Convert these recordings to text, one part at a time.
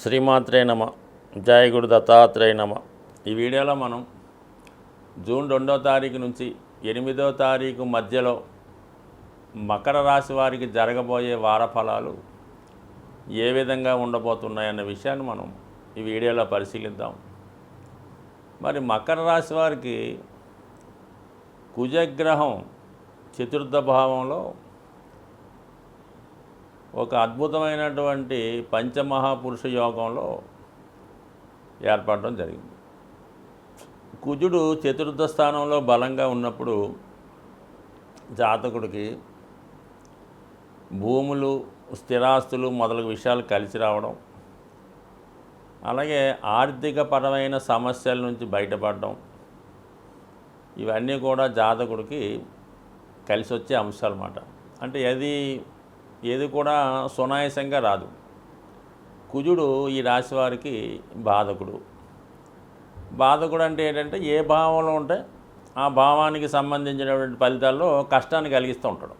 శ్రీమాత్రే నమ. జయ గురు దత్తాత్రేయ నమ. ఈ వీడియోలో మనం జూన్ 2వ తారీఖు నుంచి 8వ తారీఖు మధ్యలో మకర రాశి వారికి జరగబోయే వార ఫలాలు ఏ విధంగా ఉండబోతున్నాయన్న విషయాన్ని మనం ఈ వీడియోలో పరిశీలిద్దాం. మరి మకర రాశి వారికి కుజగ్రహం చతుర్థ భావంలో ఒక అద్భుతమైనటువంటి పంచమహాపురుష యోగంలో ఏర్పడడం జరిగింది. కుజుడు చతుర్థ స్థానంలో బలంగా ఉన్నప్పుడు జాతకుడికి భూములు, స్థిరాస్తులు మొదలగు విషయాలు కలిసి రావడం, అలాగే ఆర్థికపరమైన సమస్యల నుంచి బయటపడడం, ఇవన్నీ కూడా జాతకుడికి కలిసి వచ్చే అంశాలు అన్నమాట. అంటే ఏది కూడా సునాయాసంగా రాదు. కుజుడు ఈ రాశి వారికి బాధకుడు అంటే ఏంటంటే ఏ భావంలో ఉంటే ఆ భావానికి సంబంధించినటువంటి ఫలితాల్లో కష్టాన్ని కలిగిస్తూ ఉంటాడు.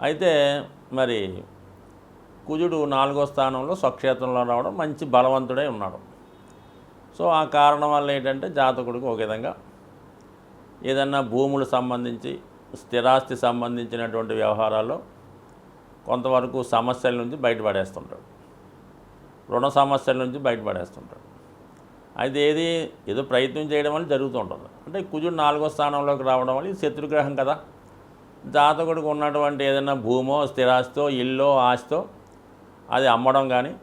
అయితే మరి కుజుడు 4వ స్థానంలో స్వక్షేత్రంలో రావడం, మంచి బలవంతుడై ఉన్నాడు. సో ఆ కారణం వల్ల ఏంటంటే జాతకుడికి ఒక విధంగా ఏదన్నా భూములు సంబంధించి స్థిరాస్తి సంబంధించినటువంటి వ్యవహారాల్లో కొంతవరకు సమస్యల నుంచి బయటపడేస్తుంటాడు, రుణ సమస్యల నుంచి బయటపడేస్తుంటాడు. అయితే ఏదో ప్రయత్నం చేయడం వల్ల జరుగుతూ ఉంటుంది. అంటే కుజుడు 4వ స్థానంలోకి రావడం వల్ల ఇది శత్రుగ్రహం కదా. జాతకుడికి ఉన్నటువంటి ఏదైనా భూమో, స్థిరాస్తో, ఇల్లో, ఆస్తో అది అమ్మడం కానీ,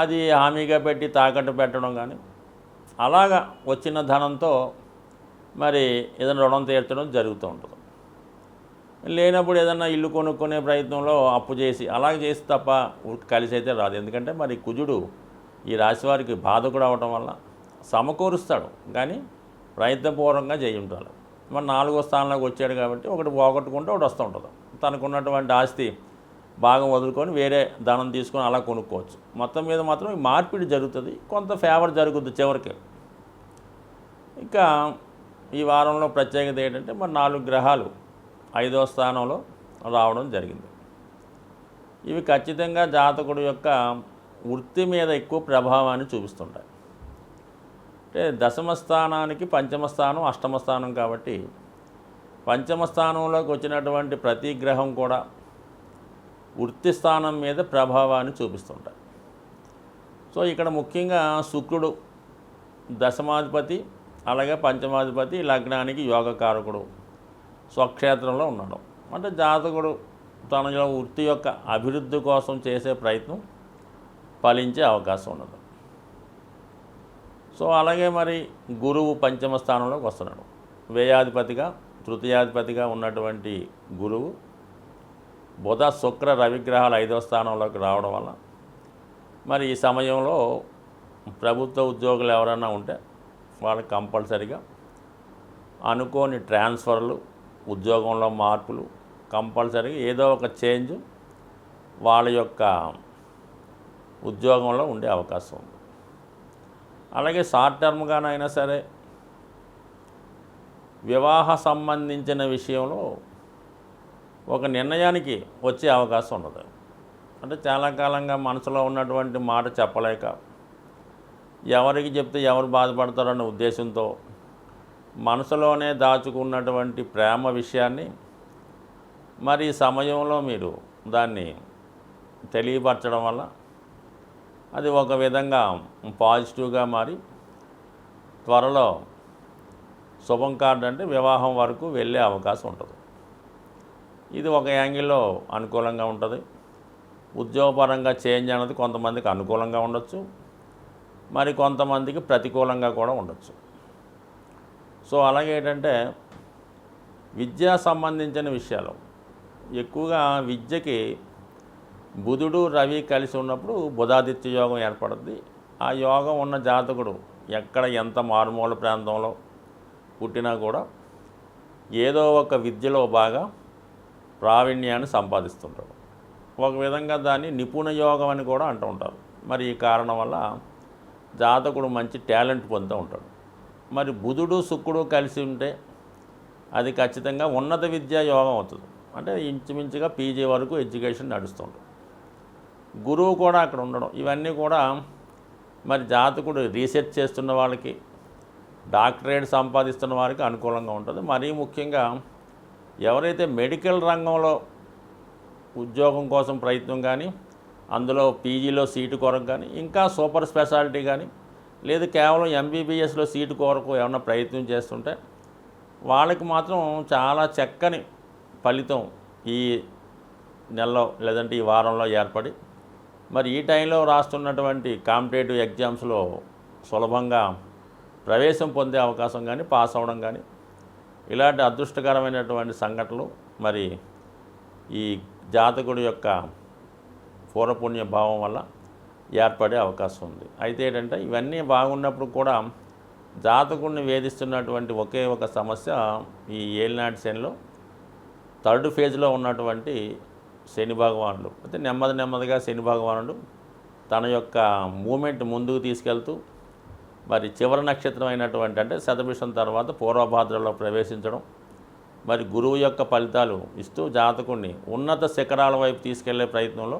అది హామీగా పెట్టి తాకట్టు పెట్టడం కానీ, అలాగా వచ్చిన ధనంతో మరి ఏదైనా రుణం తీర్చడం జరుగుతూ ఉంటుంది. లేనప్పుడు ఏదన్నా ఇల్లు కొనుక్కునే ప్రయత్నంలో అప్పు చేసి అలాగే చేసి తప్ప కలిసి అయితే రాదు. ఎందుకంటే మరి కుజుడు ఈ రాశి వారికి బాధకుడు అవడం వల్ల సమకూరుస్తాడు కానీ ప్రయత్నపూర్వకంగా చేయి ఉంటాడు. మరి 4వ స్థానంలోకి వచ్చాడు కాబట్టి ఒకటి పోగొట్టుకుంటే ఒకటి వస్తూ ఉంటుంది. తనకున్నటువంటి ఆస్తి భాగం వదులుకొని వేరే ధనం తీసుకొని అలా కొనుక్కోవచ్చు. మొత్తం మీద మాత్రం ఈ మార్పిడి జరుగుతుంది, కొంత ఫేవర్ జరుగుద్ది చివరికి. ఇంకా ఈ వారంలో ప్రత్యేకత ఏంటంటే మరి 4 గ్రహాలు 5వ స్థానంలో రావడం జరిగింది. ఇవి ఖచ్చితంగా జాతకుడు యొక్క వృత్తి మీద ఎక్కువ ప్రభావాన్ని చూపిస్తుంటాయి. అంటే దశమ స్థానానికి పంచమ స్థానం, అష్టమ స్థానం కాబట్టి పంచమ స్థానంలోకి వచ్చినటువంటి ప్రతి గ్రహం కూడా వృత్తి స్థానం మీద ప్రభావాన్ని చూపిస్తుంటాయి. సో ఇక్కడ ముఖ్యంగా శుక్రుడు దశమాధిపతి, అలాగే పంచమాధిపతి, లగ్నానికి యోగకారకుడు స్వక్షేత్రంలో ఉన్నాడు. అంటే జాతకుడు తన వృత్తి యొక్క అభివృద్ధి కోసం చేసే ప్రయత్నం ఫలించే అవకాశం ఉన్నది. సో అలాగే మరి గురువు పంచమ స్థానంలోకి వస్తున్నాడు. వ్యయాధిపతిగా, తృతీయాధిపతిగా ఉన్నటువంటి గురువు బుధ, శుక్ర, రవిగ్రహాలు 5వ స్థానంలోకి రావడం వల్ల మరి ఈ సమయంలో ప్రభుత్వ ఉద్యోగులు ఎవరైనా ఉంటే వాళ్ళకి కంపల్సరిగా అనుకోని ట్రాన్స్ఫర్లు, ఉద్యోగంలో మార్పులు, కంపల్సరీగా ఏదో ఒక చేంజ్ వాళ్ళ యొక్క ఉద్యోగంలో ఉండే అవకాశం ఉంది. అలాగే షార్ట్ టర్మ్గానైనా సరే వివాహ సంబంధించిన విషయంలో ఒక నిర్ణయానికి వచ్చే అవకాశం ఉన్నది. అంటే చాలా కాలంగా మనసులో ఉన్నటువంటి మాట చెప్పలేక ఎవరికి చెప్తే ఎవరు బాధపడతారన్న ఉద్దేశంతో మనసులోనే దాచుకున్నటువంటి ప్రేమ విషయాన్ని మరి ఈ సమయంలో మీరు దాన్ని తెలియపరచడం వల్ల అది ఒక విధంగా పాజిటివ్గా మారి త్వరలో శుభం కార్డు అంటే వివాహం వరకు వెళ్ళే అవకాశం ఉంటుంది. ఇది ఒక యాంగిల్లో అనుకూలంగా ఉంటుంది. ఉద్యోగపరంగా చేంజ్ అనేది కొంతమందికి అనుకూలంగా ఉండొచ్చు, మరి కొంతమందికి ప్రతికూలంగా కూడా ఉండొచ్చు. సో అలాగే ఏంటంటే విద్యా సంబంధించిన విషయాలు ఎక్కువగా విద్యకి బుధుడు, రవి కలిసి ఉన్నప్పుడు బుధాదిత్య యోగం ఏర్పడుతుంది. ఆ యోగం ఉన్న జాతకుడు ఎక్కడ ఎంత మారుమూల ప్రాంతంలో పుట్టినా కూడా ఏదో ఒక విద్యలో బాగా ప్రావీణ్యాన్ని సంపాదిస్తుంటాడు. ఒక విధంగా దాన్ని నిపుణ యోగం అని కూడా అంటూ ఉంటారు. మరి ఈ కారణం వల్ల జాతకుడు మంచి టాలెంట్ పొందుతూ ఉంటాడు. మరి బుధుడు, శుక్రుడు కలిసి ఉంటే అది ఖచ్చితంగా ఉన్నత విద్యా యోగం అవుతుంది. అంటే ఇంచుమించుగా పీజీ వరకు ఎడ్యుకేషన్ నడుస్తుంటుంది. గురువు కూడా అక్కడ ఉండడం, ఇవన్నీ కూడా మరి జాతకుడు రీసెర్చ్ చేస్తున్న వాళ్ళకి, డాక్టరేట్ సంపాదిస్తున్న వారికి అనుకూలంగా ఉంటుంది. మరీ ముఖ్యంగా ఎవరైతే మెడికల్ రంగంలో ఉద్యోగం కోసం ప్రయత్నం కానీ, అందులో పీజీలో సీటు కొరకు కానీ, ఇంకా సూపర్ స్పెషాలిటీ కానీ, లేదు కేవలం ఎంబీబీఎస్లో సీటు కొరకు ఏమన్నా ప్రయత్నం చేస్తుంటే వాళ్ళకి మాత్రం చాలా చక్కని ఫలితం ఈ నెలలో లేదంటే ఈ వారంలో ఏర్పడి, మరి ఈ టైంలో రాస్తున్నటువంటి కాంపిటేటివ్ ఎగ్జామ్స్లో సులభంగా ప్రవేశం పొందే అవకాశం కానీ, పాస్ అవ్వడం కానీ, ఇలాంటి అదృష్టకరమైనటువంటి సంఘటనలు మరి ఈ జాతకుడి యొక్క పూర్వపుణ్య భావం వల్ల ఏర్పడే అవకాశం ఉంది. అయితే ఏంటంటే ఇవన్నీ బాగున్నప్పుడు కూడా జాతకుడిని వేధిస్తున్నటువంటి ఒకే ఒక సమస్య, ఈ ఏలినాటి శనిలో థర్డ్ ఫేజ్లో ఉన్నటువంటి శని భగవానుడు. అయితే నెమ్మదిగా శని భగవానుడు తన యొక్క మూమెంట్ ముందుకు తీసుకెళ్తూ మరి చివరి నక్షత్రం అయినటువంటి అంటే శతభిషం తర్వాత పూర్వభాద్రలో ప్రవేశించడం, మరి గురువు యొక్క ఫలితాలు ఇస్తూ జాతకుడిని ఉన్నత శిఖరాల వైపు తీసుకెళ్లే ప్రయత్నంలో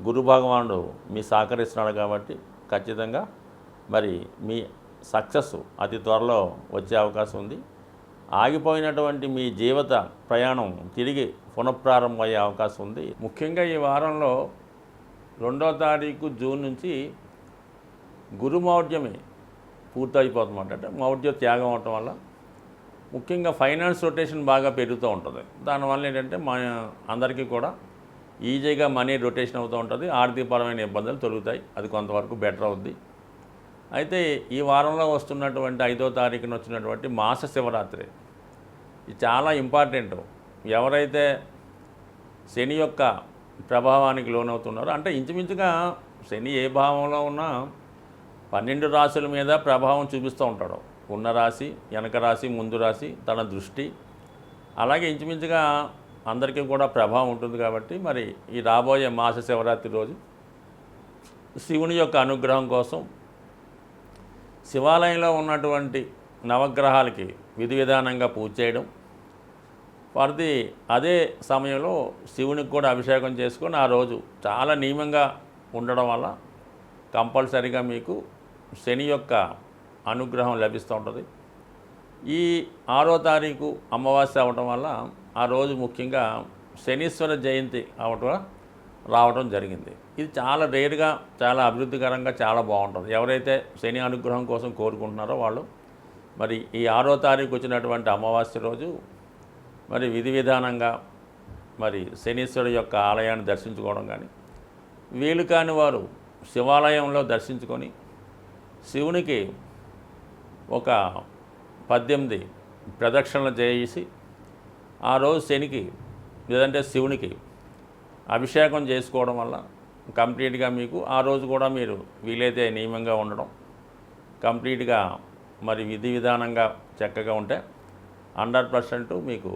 గురు భగవానుడు మీ సహకరిస్తున్నాడు. కాబట్టి ఖచ్చితంగా మరి మీ సక్సెస్ అతి త్వరలో వచ్చే అవకాశం ఉంది. ఆగిపోయినటువంటి మీ జీవిత ప్రయాణం తిరిగి పునఃప్రారంభం అయ్యే అవకాశం ఉంది. ముఖ్యంగా ఈ వారంలో 2వ తారీఖు జూన్ నుంచి గురు మౌఢ్యమే పూర్తయిపోతుందన్నమాట. అంటే మౌఢ్య త్యాగం అవటం వల్ల ముఖ్యంగా ఫైనాన్స్ రొటేషన్ బాగా పెరుగుతూ ఉంటుంది. దానివల్ల ఏంటంటే మన అందరికీ కూడా ఈజీగా మనీ రొటేషన్ అవుతూ ఉంటుంది, ఆర్థికపరమైన ఇబ్బందులు తొలుగుతాయి. అది కొంతవరకు బెటర్ అవుద్ది. అయితే ఈ వారంలో వస్తున్నటువంటి 5వ తారీఖున వచ్చినటువంటి మాస శివరాత్రి ఇది చాలా ఇంపార్టెంట్. ఎవరైతే శని యొక్క ప్రభావానికి లోనవుతున్నారో, అంటే ఇంచుమించుగా శని ఏ భావంలో ఉన్నా 12 రాశుల మీద ప్రభావం చూపిస్తూ ఉంటాడు. ఉన్న రాశి, వెనక రాశి, ముందు రాశి, తన దృష్టి, అలాగే ఇంచుమించుగా అందరికీ కూడా ప్రభావం ఉంటుంది. కాబట్టి మరి ఈ రాబోయే మాస శివరాత్రి రోజు శివుని యొక్క అనుగ్రహం కోసం శివాలయంలో ఉన్నటువంటి నవగ్రహాలకి విధి విధానంగా పూజ చేయడం, వారిది అదే సమయంలో శివునికి కూడా అభిషేకం చేసుకొని ఆ రోజు చాలా నియమంగా ఉండడం వల్ల కంపల్సరీగా మీకు శని యొక్క అనుగ్రహం లభిస్తూ ఉంటుంది. ఈ 6వ తారీఖు అమావాస్య అవటం వల్ల ఆ రోజు ముఖ్యంగా శనీశ్వర జయంతి రావడం జరిగింది. ఇది చాలా రేరుగా, చాలా అభివృద్ధికరంగా, చాలా బాగుంటుంది. ఎవరైతే శని అనుగ్రహం కోసం కోరుకుంటున్నారో వాళ్ళు మరి ఈ 6వ తారీఖు వచ్చినటువంటి అమావాస్య రోజు మరి విధి విధానంగా మరి శనీశ్వరుడు యొక్క ఆలయాన్ని దర్శించుకోవడం కానీ, వీలు కాని వారు శివాలయంలో దర్శించుకొని శివునికి ఒక 18 ప్రదక్షిణలు చేసి ఆ రోజు శనికి లేదంటే శివునికి అభిషేకం చేసుకోవడం వల్ల కంప్లీట్గా మీకు ఆ రోజు కూడా మీరు వీలైతే నియమంగా ఉండడం, కంప్లీట్గా మరి విధి విధానంగా చక్కగా ఉంటే 100% మీకు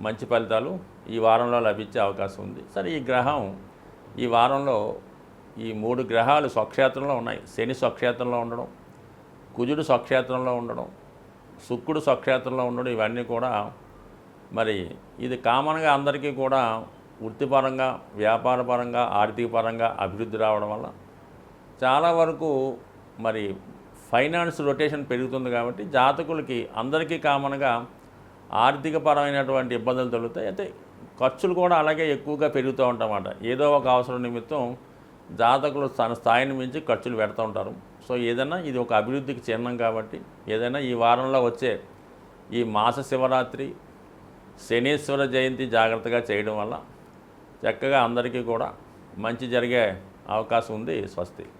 మంచి ఫలితాలు ఈ వారంలో లభించే అవకాశం ఉంది. సరే, ఈ గ్రహం ఈ వారంలో ఈ 3 గ్రహాలు స్వక్షేత్రంలో ఉన్నాయి. శని స్వక్షేత్రంలో ఉండడం, కుజుడు స్వక్షేత్రంలో ఉండడం, శుక్రుడు స్వక్షేత్రంలో ఉండడం, ఇవన్నీ కూడా మరి ఇది కామన్గా అందరికీ కూడా వృత్తిపరంగా, వ్యాపారపరంగా, ఆర్థికపరంగా అభివృద్ధి రావడం వల్ల చాలా వరకు మరి ఫైనాన్స్ రొటేషన్ పెరుగుతుంది. కాబట్టి జాతకులకి అందరికీ కామన్గా ఆర్థికపరమైనటువంటి ఇబ్బందులు తొలుగుతాయి. అయితే ఖర్చులు కూడా అలాగే ఎక్కువగా పెరుగుతూ ఉంటాయన్నమాట. ఏదో ఒక అవసరం నిమిత్తం జాతకులు తన స్థాయిని మించి ఖర్చులు పెడుతూ ఉంటారు. సో ఏదైనా ఇది ఒక అభివృద్ధికి చిహ్నం. కాబట్టి ఏదైనా ఈ వారంలో వచ్చే ఈ మాస శివరాత్రి, శనీశ్వర జయంతి జాగ్రత్తగా చేయడం వల్ల చక్కగా అందరికీ కూడా మంచి జరిగే అవకాశం ఉంది. స్వస్తి.